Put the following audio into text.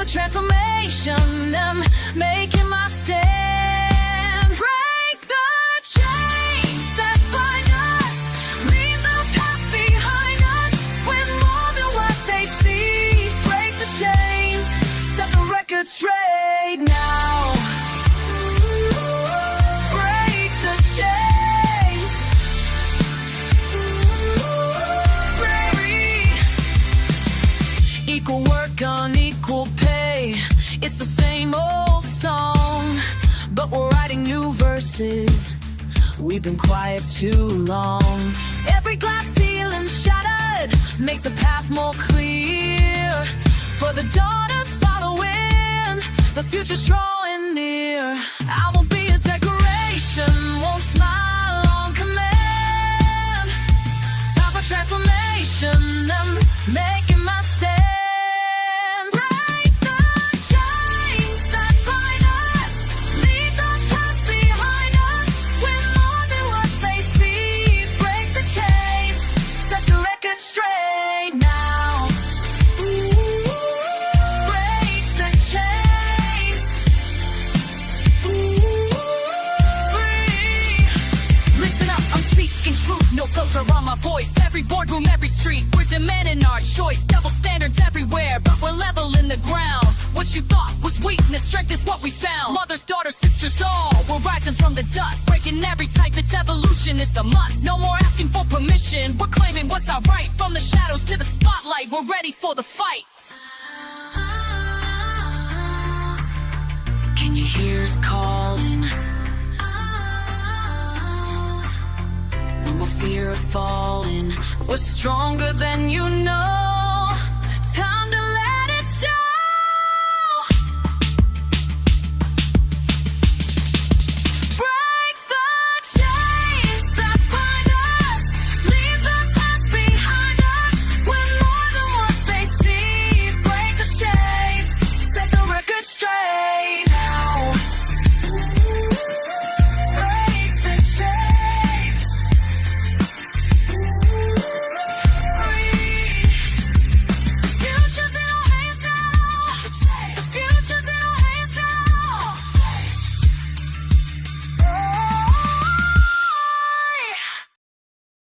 transformation. I'm making my stand. Break the chains that bind us. Leave the past behind us. We're more than what they see. Break the chains. Set the record straight now. Break the chains. Free. Equal work on equal pay. It's the same old song, but we're writing new verses. We've been quiet too long. Every glass ceiling shattered makes the path more clear. For the daughters following, the future's drawing near. I won't be a decoration, won't smile on command. Time for transformation, I'm making my stand. On my voice, every boardroom, every street, we're demanding our choice. Double standards everywhere, but we're leveling the ground. What you thought was weakness, strength is what we found. Mothers, daughters, sisters, all, we're rising from the dust. Breaking every type, it's evolution, it's a must. No more asking for permission, we're claiming what's our right. From the shadows to the spotlight, we're ready for the fight. Can you hear us calling? No more fear of falling. We're stronger than you know.